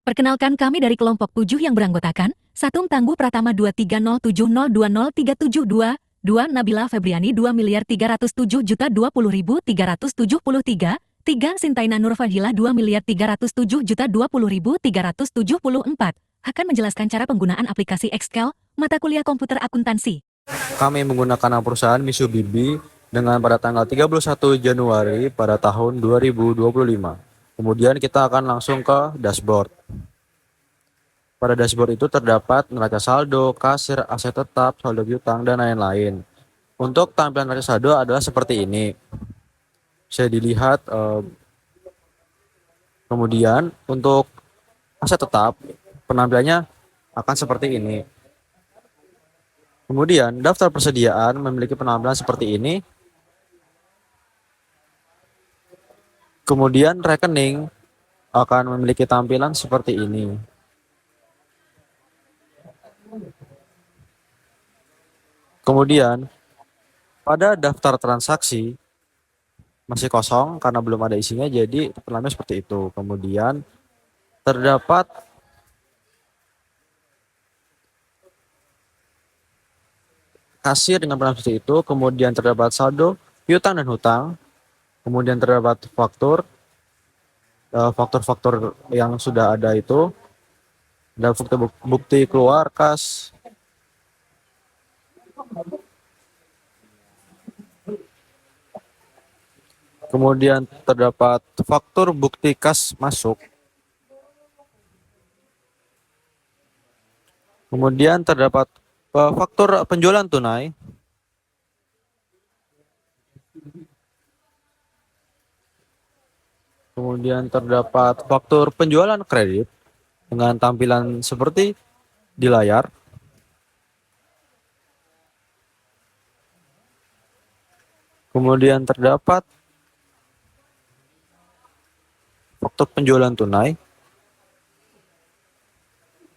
Perkenalkan kami dari kelompok 7 yang beranggotakan, 1 Tangguh Pratama 23070203722, 2 Nabila Febriani 2.307.020.373, 3 Sintaina Nurfahila 2.307.020.374, akan menjelaskan cara penggunaan aplikasi Excel, mata kuliah komputer akuntansi. Kami menggunakan perusahaan Mitsubishi dengan pada tanggal 31 Januari pada tahun 2025. Kemudian kita akan langsung ke dashboard. Pada dashboard itu terdapat neraca saldo, kasir, aset tetap, saldo piutang, dan lain-lain. Untuk tampilan neraca saldo adalah seperti ini. Bisa dilihat. Kemudian untuk aset tetap, penampilannya akan seperti ini. Kemudian daftar persediaan memiliki penampilan seperti ini. Kemudian rekening akan memiliki tampilan seperti ini. Kemudian pada daftar transaksi masih kosong karena belum ada isinya, jadi penampilan seperti itu. Kemudian terdapat kasir dengan penampilan seperti itu. Kemudian terdapat saldo, piutang dan hutang. Kemudian terdapat faktur yang sudah ada itu. Dan bukti keluar kas. Kemudian terdapat faktur bukti kas masuk. Kemudian terdapat faktur penjualan tunai. Kemudian terdapat faktur penjualan kredit dengan tampilan seperti di layar. Kemudian terdapat faktur penjualan tunai.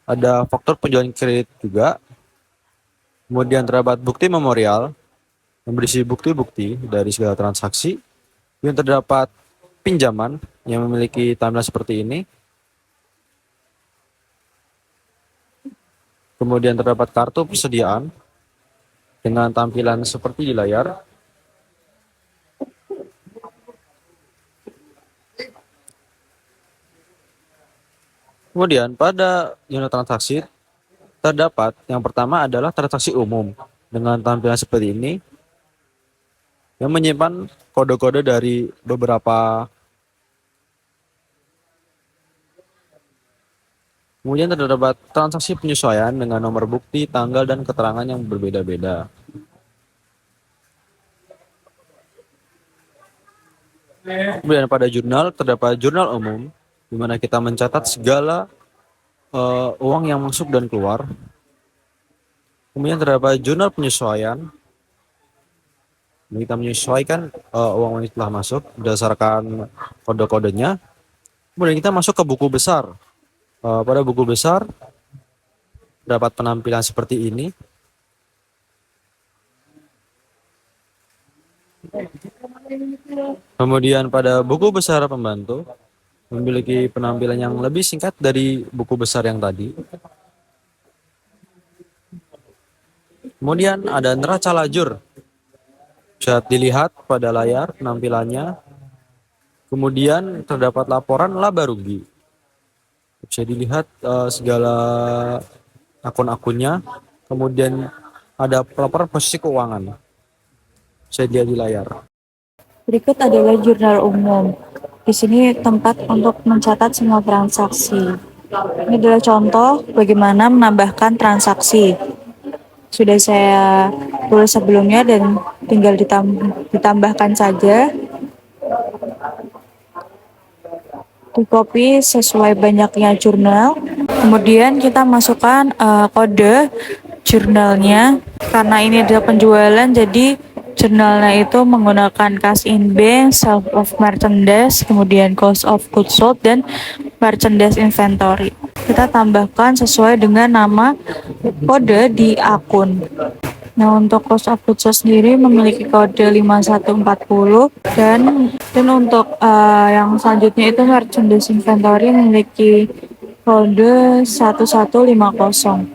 Ada faktur penjualan kredit juga. Kemudian terdapat bukti memorial yang berisi bukti-bukti dari segala transaksi. Kemudian terdapat pinjaman yang memiliki tampilan seperti ini. Kemudian terdapat kartu persediaan dengan tampilan seperti di layar. Kemudian pada unit transaksi terdapat yang pertama adalah transaksi umum dengan tampilan seperti ini yang menyimpan kode-kode dari beberapa. Kemudian terdapat transaksi penyesuaian dengan nomor bukti, tanggal, dan keterangan yang berbeda-beda. Kemudian pada jurnal terdapat jurnal umum di mana kita mencatat segala uang yang masuk dan keluar. Kemudian terdapat jurnal penyesuaian. Kita menyesuaikan uang yang telah masuk berdasarkan kode-kodenya. Kemudian kita masuk ke buku besar. Pada buku besar dapat penampilan seperti ini. Kemudian pada buku besar pembantu memiliki penampilan yang lebih singkat dari buku besar yang tadi. Kemudian ada neraca lajur. Bisa dilihat pada layar penampilannya. Kemudian terdapat laporan laba rugi. Bisa dilihat segala akun-akunnya. Kemudian ada laporan posisi keuangan. Bisa dilihat di layar. Berikut adalah jurnal umum. Di sini tempat untuk mencatat semua transaksi. Ini adalah contoh bagaimana menambahkan transaksi. Sudah saya tulis sebelumnya dan tinggal ditambahkan saja. Di copy sesuai banyaknya jurnal. Kemudian kita masukkan kode jurnalnya. Karena ini adalah penjualan, jadi jurnalnya itu menggunakan cash in bank, sale of merchandise, kemudian cost of goods sold, dan merchandise inventory. Kita tambahkan sesuai dengan nama kode di akun. Nah, untuk cost of goods sold sendiri memiliki kode 5140 dan untuk yang selanjutnya itu merchandise inventory memiliki kode 1150.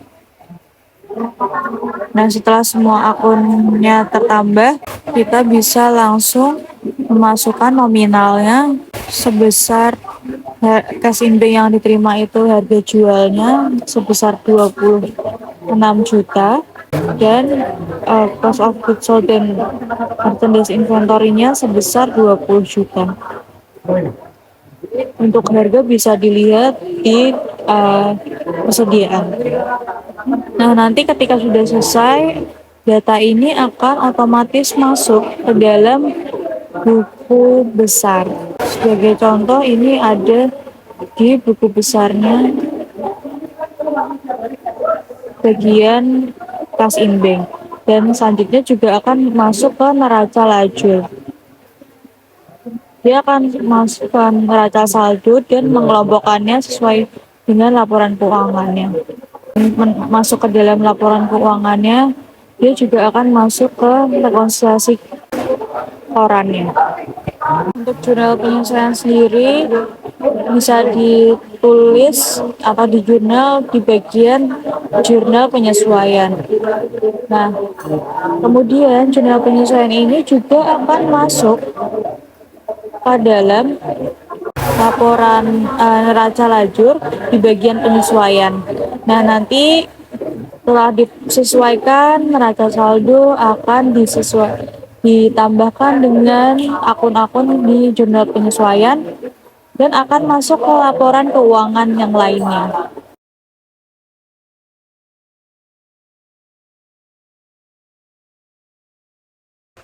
Nah, setelah semua akunnya tertambah, kita bisa langsung memasukkan nominalnya sebesar cash in bank yang diterima itu harga jualnya sebesar 26 juta dan cost of goods sold dan merchandise inventory-nya sebesar 20 juta. Untuk harga bisa dilihat di persediaan. Nah, nanti ketika sudah selesai, data ini akan otomatis masuk ke dalam buku besar. Sebagai contoh, ini ada di buku besarnya bagian kas in bank. Dan selanjutnya juga akan masuk ke neraca lajur. Dia akan masuk ke neraca saldo dan mengelompokkannya sesuai dengan laporan keuangannya. Masuk ke dalam laporan keuangannya, dia juga akan masuk ke rekonsiliasi korannya. Untuk jurnal penyesuaian sendiri bisa ditulis atau di jurnal di bagian jurnal penyesuaian. Nah, kemudian jurnal penyesuaian ini juga akan masuk ke dalam laporan neraca lajur di bagian penyesuaian. Nah, nanti setelah disesuaikan, neraca saldo akan ditambahkan dengan akun-akun di jurnal penyesuaian dan akan masuk ke laporan keuangan yang lainnya.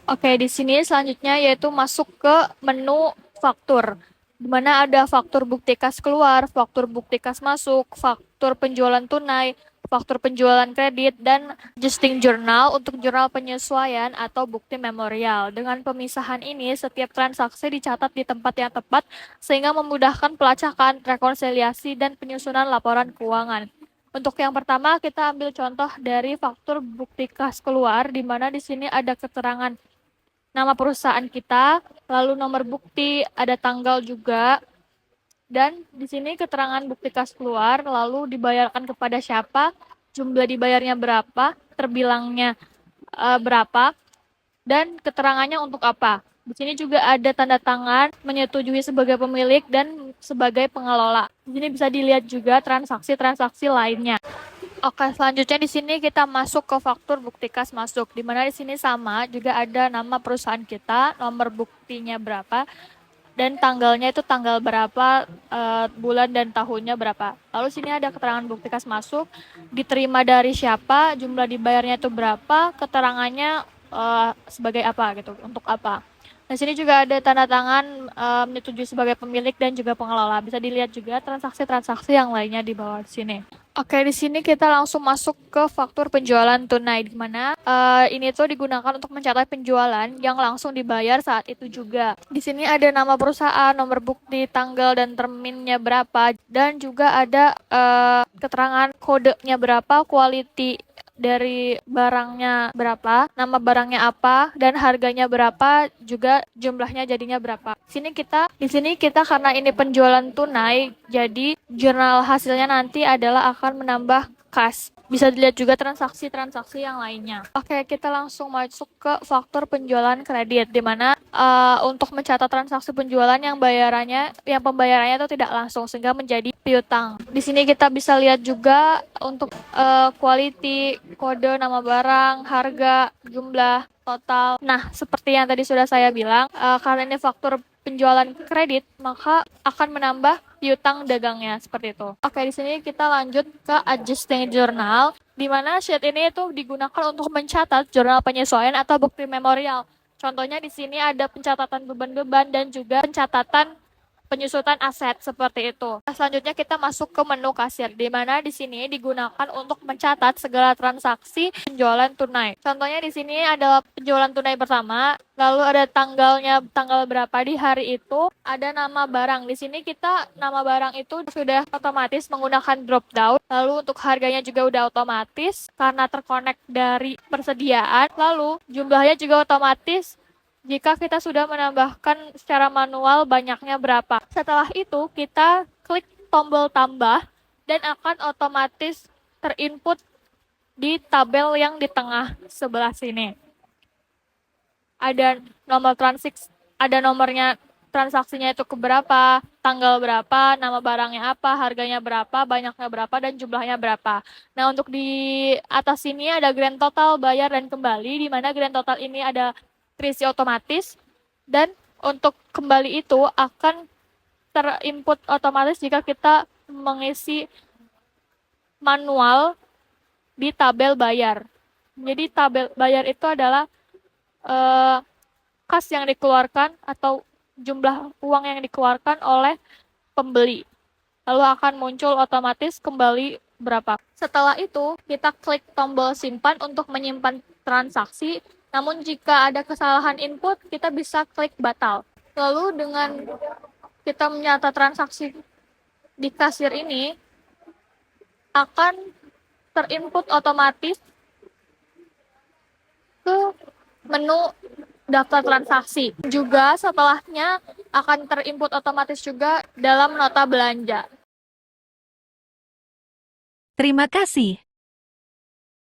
Oke, di sini selanjutnya yaitu masuk ke menu faktur, di mana ada faktur bukti kas keluar, faktur bukti kas masuk, faktur penjualan tunai, faktur penjualan kredit, dan adjusting journal untuk jurnal penyesuaian atau bukti memorial. Dengan pemisahan ini, setiap transaksi dicatat di tempat yang tepat sehingga memudahkan pelacakan, rekonsiliasi, dan penyusunan laporan keuangan. Untuk yang pertama, kita ambil contoh dari faktur bukti kas keluar, di mana di sini ada keterangan nama perusahaan kita, lalu nomor bukti, ada tanggal juga, dan di sini keterangan bukti kas keluar, lalu dibayarkan kepada siapa, jumlah dibayarnya berapa, terbilangnya berapa, dan keterangannya untuk apa. Di sini juga ada tanda tangan menyetujui sebagai pemilik dan sebagai pengelola. Di sini bisa dilihat juga transaksi-transaksi lainnya. Oke, selanjutnya di sini kita masuk ke faktur bukti kas masuk, di mana di sini sama juga ada nama perusahaan kita, nomor buktinya berapa, dan tanggalnya itu tanggal berapa, bulan dan tahunnya berapa. Lalu sini ada keterangan bukti kas masuk, diterima dari siapa, jumlah dibayarnya itu berapa, keterangannya sebagai apa gitu, untuk apa. Di sini juga ada tanda tangan menyetujui sebagai pemilik dan juga pengelola. Bisa dilihat juga transaksi-transaksi yang lainnya di bawah sini. Oke, di sini kita langsung masuk ke faktur penjualan tunai, di mana ini tuh digunakan untuk mencatat penjualan yang langsung dibayar saat itu juga. Di sini ada nama perusahaan, nomor bukti, tanggal dan terminnya berapa, dan juga ada keterangan kodenya berapa, quality dari barangnya berapa, nama barangnya apa, dan harganya berapa, juga jumlahnya jadinya berapa. Di sini kita karena ini penjualan tunai, jadi jurnal hasilnya nanti adalah akan menambah kas. Bisa dilihat juga transaksi-transaksi yang lainnya. Oke, kita langsung masuk ke faktur penjualan kredit, di mana untuk mencatat transaksi penjualan yang pembayarannya itu tidak langsung sehingga menjadi piutang. Di sini kita bisa lihat juga untuk quality, kode nama barang, harga, jumlah, total. Nah, seperti yang tadi sudah saya bilang, karena ini faktur penjualan kredit, maka akan menambah piutang dagangnya seperti itu. Oke, di sini kita lanjut ke adjusting journal, di mana sheet ini itu digunakan untuk mencatat jurnal penyesuaian atau bukti memorial. Contohnya di sini ada pencatatan beban-beban dan juga pencatatan penyusutan aset seperti itu. Selanjutnya kita masuk ke menu kasir, di mana di sini digunakan untuk mencatat segala transaksi penjualan tunai. Contohnya di sini adalah penjualan tunai pertama, lalu ada tanggal berapa di hari itu, ada nama barang. Di sini kita nama barang itu sudah otomatis menggunakan drop down, lalu untuk harganya juga udah otomatis karena terkonek dari persediaan, lalu jumlahnya juga otomatis jika kita sudah menambahkan secara manual banyaknya berapa. Setelah itu kita klik tombol tambah, dan akan otomatis terinput di tabel yang di tengah sebelah sini. Ada nomornya transaksinya itu keberapa, tanggal berapa, nama barangnya apa, harganya berapa, banyaknya berapa, dan jumlahnya berapa. Nah, untuk di atas sini ada grand total, bayar, dan kembali, di mana grand total ini ada terisi otomatis, dan untuk kembali itu akan terinput otomatis jika kita mengisi manual di tabel bayar. Jadi tabel bayar itu adalah kas yang dikeluarkan atau jumlah uang yang dikeluarkan oleh pembeli. Lalu akan muncul otomatis kembali berapa. Setelah itu, kita klik tombol simpan untuk menyimpan transaksi. Namun jika ada kesalahan input, kita bisa klik batal. Lalu dengan kita menyata transaksi di kasir ini, akan terinput otomatis ke menu daftar transaksi. Juga setelahnya akan terinput otomatis juga dalam nota belanja. Terima kasih.